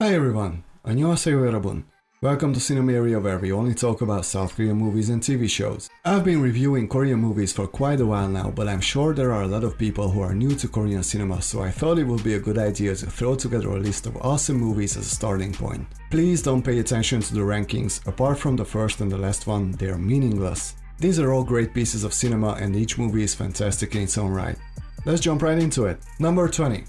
Hi everyone, 안녕하세요 여러분. Welcome to Cinemarea, where we only talk about South Korean movies and TV shows. I've been reviewing Korean movies for quite a while now, but I'm sure there are a lot of people who are new to Korean cinema, so I thought it would be a good idea to throw together a list of awesome movies as a starting point. Please don't pay attention to the rankings. Apart from the first and the last one, they are meaningless. These are all great pieces of cinema and each movie is fantastic in its own right. Let's jump right into it. Number 20.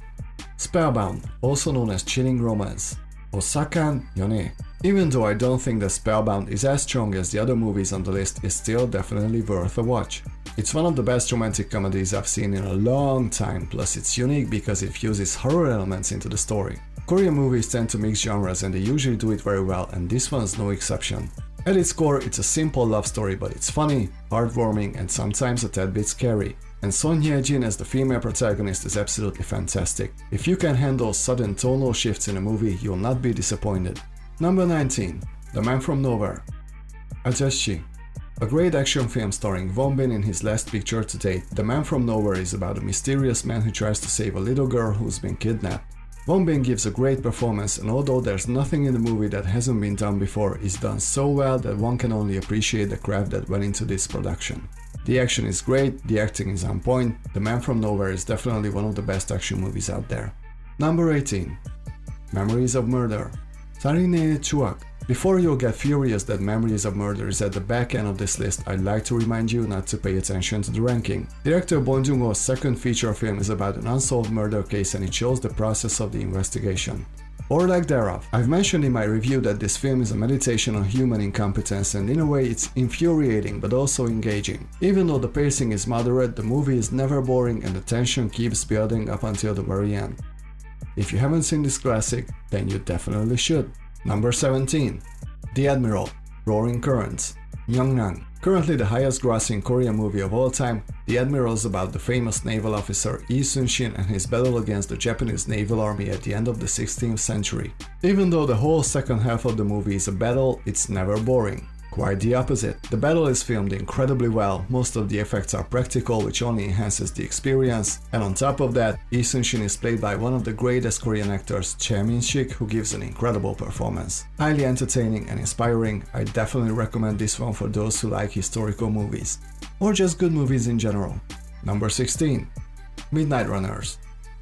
Spellbound, also known as chilling romance. Osakan Yone. Even though I don't think that Spellbound is as strong as the other movies on the list, it's still definitely worth a watch. It's one of the best romantic comedies I've seen in a long time, plus it's unique because it fuses horror elements into the story. Korean movies tend to mix genres and they usually do it very well, and this one's no exception. At its core, it's a simple love story, but it's funny, heartwarming, and sometimes a tad bit scary. And Son Hye-jin as the female protagonist is absolutely fantastic. If you can handle sudden tonal shifts in a movie, you'll not be disappointed. Number 19. The Man from Nowhere. 아저씨. A great action film starring Won Bin in his last picture to date, The Man from Nowhere is about a mysterious man who tries to save a little girl who's been kidnapped. Won Bin gives a great performance, and although there's nothing in the movie that hasn't been done before, it's done so well that one can only appreciate the craft that went into this production. The action is great, the acting is on point, The Man from Nowhere is definitely one of the best action movies out there. Number 18. Memories of Murder. 살인의 추억. Before you'll get furious that Memories of Murder is at the back end of this list, I'd like to remind you not to pay attention to the ranking. Director Bong Joon-ho's second feature film is about an unsolved murder case and it shows the process of the investigation. Or lack thereof. I've mentioned in my review that this film is a meditation on human incompetence, and in a way it's infuriating but also engaging. Even though the pacing is moderate, the movie is never boring and the tension keeps building up until the very end. If you haven't seen this classic, then you definitely should. Number 17. The Admiral. Roaring Currents. Myung-hun. Currently the highest grossing Korean movie of all time, The Admiral is about the famous naval officer Lee Sun-shin and his battle against the Japanese naval army at the end of the 16th century. Even though the whole second half of the movie is a battle, it's never boring. Quite the opposite. The battle is filmed incredibly well, most of the effects are practical, which only enhances the experience, and on top of that, Lee Sun-shin is played by one of the greatest Korean actors, min-sik, who gives an incredible performance. Highly entertaining and inspiring, I definitely recommend this one for those who like historical movies. Or just good movies in general. Number 16. Midnight Runners.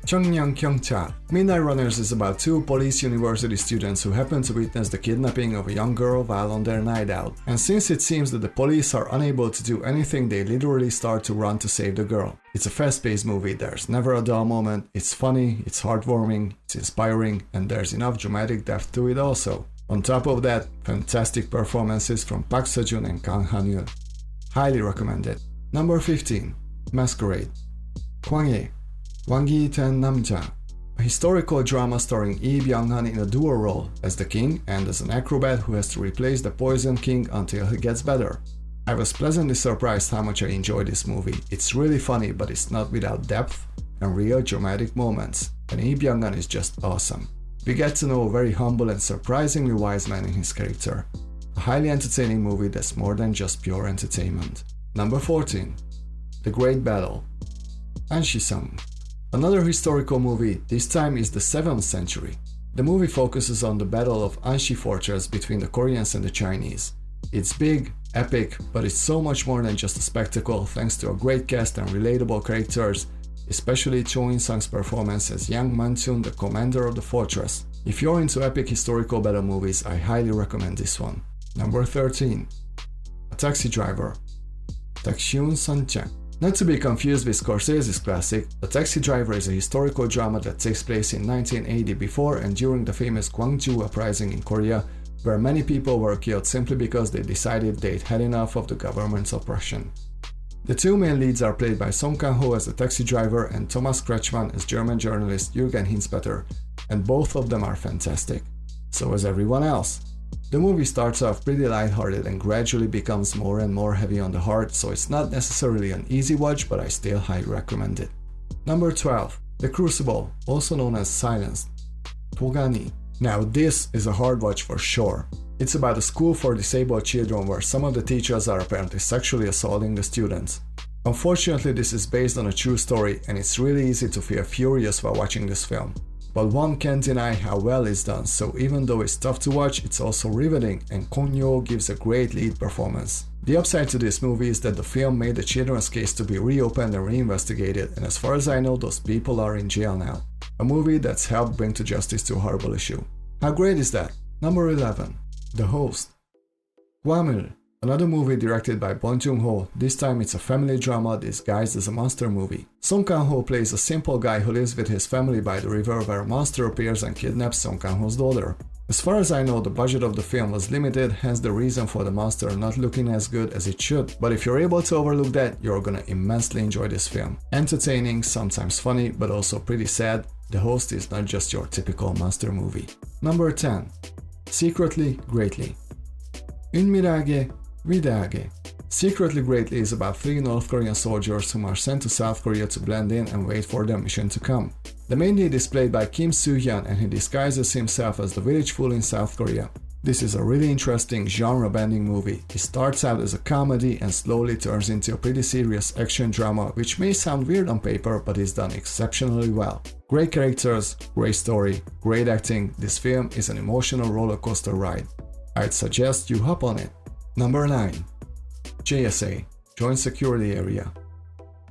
청년경찰. Midnight Runners is about two police university students who happen to witness the kidnapping of a young girl while on their night out. And since it seems that the police are unable to do anything, they literally start to run to save the girl. It's a fast-paced movie, there's never a dull moment, it's funny, it's heartwarming, it's inspiring, and there's enough dramatic depth to it also. On top of that, fantastic performances from Park Seo-joon and Kang-ho. Highly recommended. Number 15. Masquerade. 광해. 왕기 된 남자. A historical drama starring byung-hun in a dual role, as the king and as an acrobat who has to replace the poisoned king until he gets better. I was pleasantly surprised how much I enjoyed this movie. It's really funny, but it's not without depth and real dramatic moments, and byung-hun is just awesome. We get to know a very humble and surprisingly wise man in his character. A highly entertaining movie that's more than just pure entertainment. Number 14. The Great Battle. Anshisam. Another historical movie, this time is the 7th century. The movie focuses on the Battle of Anshi Fortress between the Koreans and the Chinese. It's big, epic, but it's so much more than just a spectacle thanks to a great cast and relatable characters, especially Cho In-sung's performance as Yang Man-chun, the commander of the fortress. If you're into epic historical battle movies, I highly recommend this one. Number 13. A Taxi Driver. Takshiun Sanchang. Not to be confused with Scorsese's classic, A Taxi Driver is a historical drama that takes place in 1980 before and during the famous Gwangju uprising in Korea, where many people were killed simply because they decided they'd had enough of the government's oppression. The two main leads are played by Song Kang-ho as the taxi driver and Thomas Kretschmann as German journalist Jürgen Hinspeter, and both of them are fantastic. So is everyone else. The movie starts off pretty lighthearted and gradually becomes more and more heavy on the heart, so it's not necessarily an easy watch, but I still highly recommend it. Number 12. The Crucible, also known as Silenced. 도가니. Now this is a hard watch for sure. It's about a school for disabled children where some of the teachers are apparently sexually assaulting the students. Unfortunately, this is based on a true story and it's really easy to feel furious while watching this film. but one can't deny how well it's done, so even though it's tough to watch, it's also riveting, and Kang-ho gives a great lead performance. The upside to this movie is that the film made the children's case to be reopened and reinvestigated, and as far as I know, those people are in jail now. A movie that's helped bring to justice to a horrible issue. How great is that? Number 11. The Host. Gwamil. Another movie directed by jung-ho. This time it's a family drama disguised as a monster movie. Kang-ho plays a simple guy who lives with his family by the river where a monster appears and kidnaps Kang-ho's daughter. As far as I know, the budget of the film was limited, hence the reason for the monster not looking as good as it should. But if you're able to overlook that, you're gonna immensely enjoy this film. Entertaining, sometimes funny, but also pretty sad. The Host is not just your typical monster movie. Number 10. Secretly Greatly. Unmirage Vidage. Secretly Greatly is about 3 North Korean soldiers whom are sent to South Korea to blend in and wait for their mission to come. The main lead is played by Kim Soo-hyun, and he disguises himself as the village fool in South Korea. This is a really interesting genre-bending movie. It starts out as a comedy and slowly turns into a pretty serious action drama, which may sound weird on paper, but is done exceptionally well. Great characters, great story, great acting. This film is an emotional roller coaster ride. I'd suggest you hop on it. Number 9. JSA, Joint Security Area.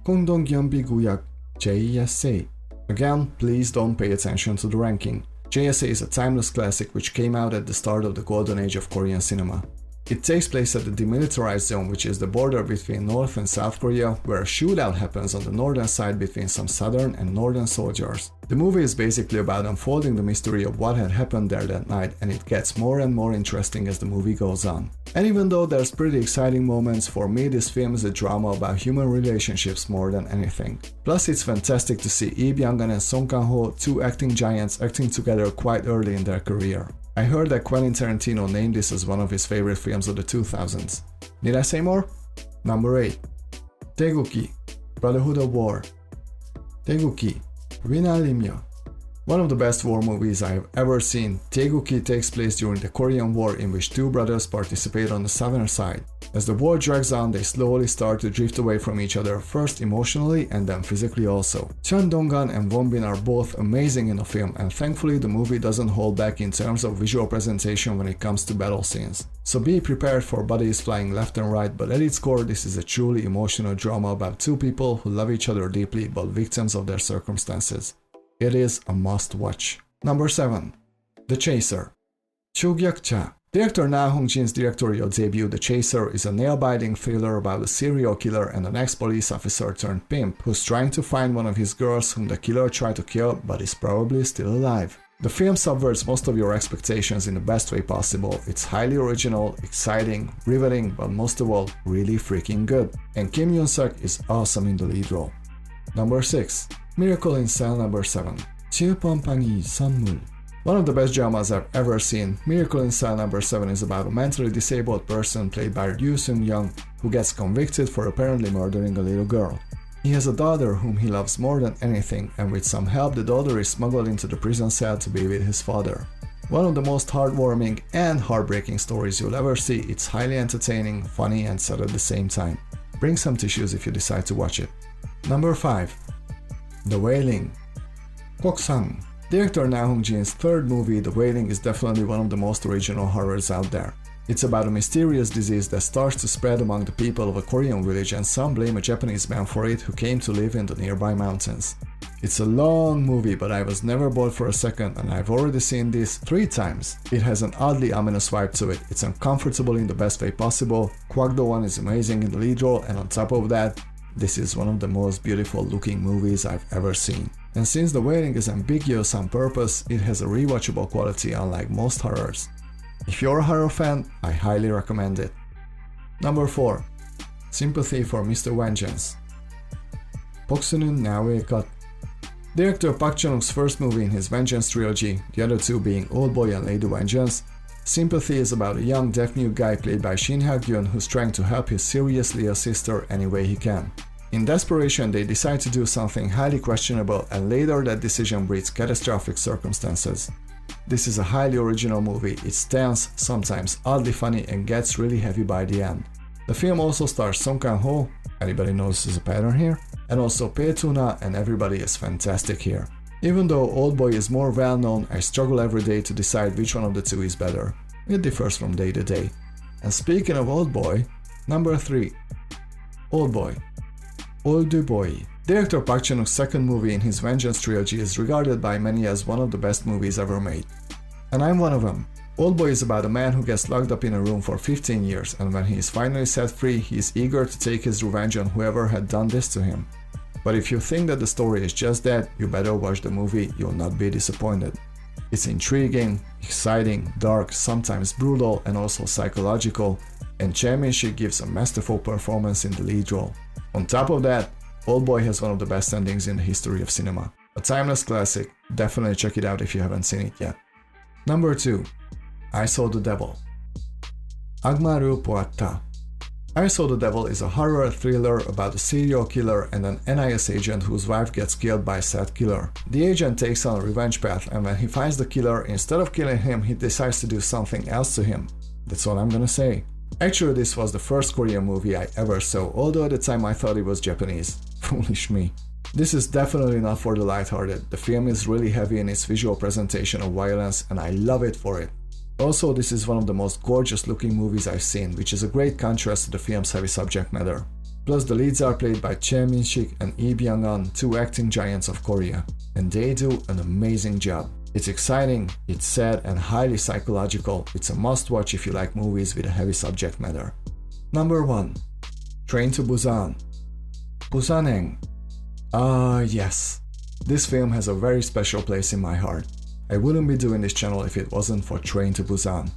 Kondongyeonbi-guyak JSA. Again, please don't pay attention to the ranking. JSA is a timeless classic which came out at the start of the golden age of Korean cinema. It takes place at the demilitarized zone, which is the border between North and South Korea, where a shootout happens on the northern side between some southern and northern soldiers. The movie is basically about unfolding the mystery of what had happened there that night, and it gets more and more interesting as the movie goes on. And even though there's pretty exciting moments, for me this film is a drama about human relationships more than anything. Plus it's fantastic to see Lee Byung-hun and Song Kang-ho, 2 acting giants, acting together quite early in their career. I heard that Quentin Tarantino named this as one of his favorite films of the 2000s. Did I say more? Number 8. Tengu Ki, Brotherhood of War. Tengu Ki, Rimya. One of the best war movies I have ever seen. Tengu Ki takes place during the Korean War, in which 2 brothers participate on the southern side. As the war drags on, they slowly start to drift away from each other, first emotionally and then physically also. Chun Dong-gun and Won Bin are both amazing in the film, and thankfully the movie doesn't hold back in terms of visual presentation when it comes to battle scenes. So be prepared for bodies flying left and right, but at its core this is a truly emotional drama about 2 people who love each other deeply but victims of their circumstances. It is a must-watch. Number 7. The Chaser. Chugyakcha. Director Na Hong-jin's directorial debut, The Chaser, is a nail-biting thriller about a serial killer and an ex-police officer turned pimp who's trying to find one of his girls whom the killer tried to kill but is probably still alive. The film subverts most of your expectations in the best way possible. It's highly original, exciting, riveting, but most of all, really freaking good. And Kim Yoon-suk is awesome in the lead role. Number 6. Miracle in Cell Number 7. Chilpompangi Sanmul. One of the best dramas I've ever seen. Miracle in Cell Number 7 is about a mentally disabled person played by Ryu Seung-young who gets convicted for apparently murdering a little girl. He has a daughter whom he loves more than anything, and with some help the daughter is smuggled into the prison cell to be with his father. One of the most heartwarming and heartbreaking stories you'll ever see. It's highly entertaining, funny and sad at the same time. Bring some tissues if you decide to watch it. Number 5. The Wailing. Koksang. Director Na Hong-jin's 3rd movie, The Wailing, is definitely one of the most original horrors out there. It's about a mysterious disease that starts to spread among the people of a Korean village, and some blame a Japanese man for it who came to live in the nearby mountains. It's a long movie, but I was never bored for a second, and I've already seen this 3 times. It has an oddly ominous vibe to it. It's uncomfortable in the best way possible. Kwak Do-won is amazing in the lead role, and on top of that, this is one of the most beautiful looking movies I've ever seen. And since The Wailing is ambiguous on purpose, it has a rewatchable quality unlike most horrors. If you're a horror fan, I highly recommend it. Number 4. Sympathy for Mr. Vengeance. Poksunun Nawe Got. Director Park Chan-wook's first movie in his Vengeance trilogy, the other 2 being Oldboy and Lady Vengeance, Sympathy is about a young deaf-mute guy played by Shin Ha-gyun who's trying to help his seriously ill sister any way he can. In desperation, they decide to do something highly questionable, and later that decision breeds catastrophic circumstances. This is a highly original movie. It's tense, sometimes oddly funny, and gets really heavy by the end. The film also stars Song Kang-ho, anybody notices a pattern here? And also Pae Tuna, and everybody is fantastic here. Even though Oldboy is more well known, I struggle every day to decide which one of the two is better. It differs from day to day. And speaking of Oldboy, number 3. Oldboy. Oldboy. Director Park Chan-wook's second movie in his Vengeance trilogy is regarded by many as one of the best movies ever made. And I'm one of them. Oldboy is about a man who gets locked up in a room for 15 years, and when he is finally set free, he is eager to take his revenge on whoever had done this to him. But if you think that the story is just that, you better watch the movie, you'll not be disappointed. It's intriguing, exciting, dark, sometimes brutal and also psychological, and Choi Min-sik gives a masterful performance in the lead role. On top of that, Oldboy has one of the best endings in the history of cinema. A timeless classic, definitely check it out if you haven't seen it yet. Number 2. I Saw the Devil. Agmaru Poatta. I Saw the Devil is a horror thriller about a serial killer and an NIS agent whose wife gets killed by said killer. The agent takes on a revenge path, and when he finds the killer, instead of killing him, he decides to do something else to him. That's all I'm gonna say. Actually, this was the first Korean movie I ever saw, although at the time I thought it was Japanese. Foolish me. This is definitely not for the lighthearted. The film is really heavy in its visual presentation of violence, and I love it for it. Also, this is one of the most gorgeous looking movies I've seen, which is a great contrast to the film's heavy subject matter. Plus, the leads are played by Choi Min-sik and byung-hun, two acting giants of Korea, and they do an amazing job. It's exciting, it's sad and highly psychological. It's a must-watch if you like movies with a heavy subject matter. Number 1. Train to Busan. Busaneng. Yes. This film has a very special place in my heart. I wouldn't be doing this channel if it wasn't for Train to Busan.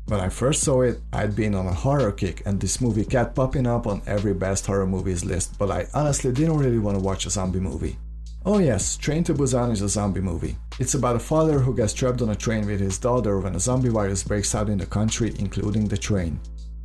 When I first saw it, I'd been on a horror kick and this movie kept popping up on every best horror movies list, but I honestly didn't really want to watch a zombie movie. Oh yes, Train to Busan is a zombie movie. It's about a father who gets trapped on a train with his daughter when a zombie virus breaks out in the country, including the train.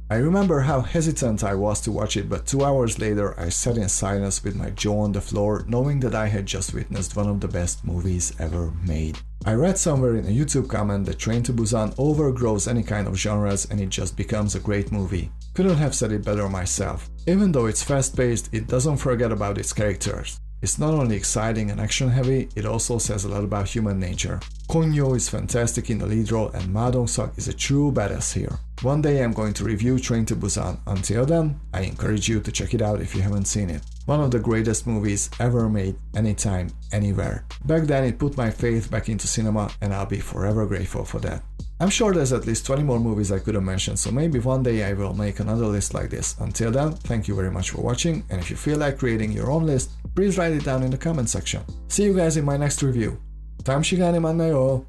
I remember how hesitant I was to watch it, but 2 hours later I sat in silence with my jaw on the floor, knowing that I had just witnessed one of the best movies ever made. I read somewhere in a YouTube comment that Train to Busan overgrows any kind of genres and it just becomes a great movie. Couldn't have said it better myself. Even though it's fast-paced, it doesn't forget about its characters. It's not only exciting and action-heavy, it also says a lot about human nature. Kang-ho is fantastic in the lead role and Ma Dong-seok is a true badass here. One day I'm going to review Train to Busan. Until then, I encourage you to check it out if you haven't seen it. One of the greatest movies ever made, anytime, anywhere. Back then it put my faith back into cinema and I'll be forever grateful for that. I'm sure there's at least 20 more movies I could have mentioned, so maybe one day I will make another list like this. Until then, thank you very much for watching, and if you feel like creating your own list, please write it down in the comment section. See you guys in my next review. 다음 시간에 만나요.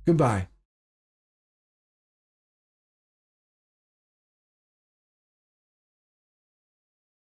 Goodbye.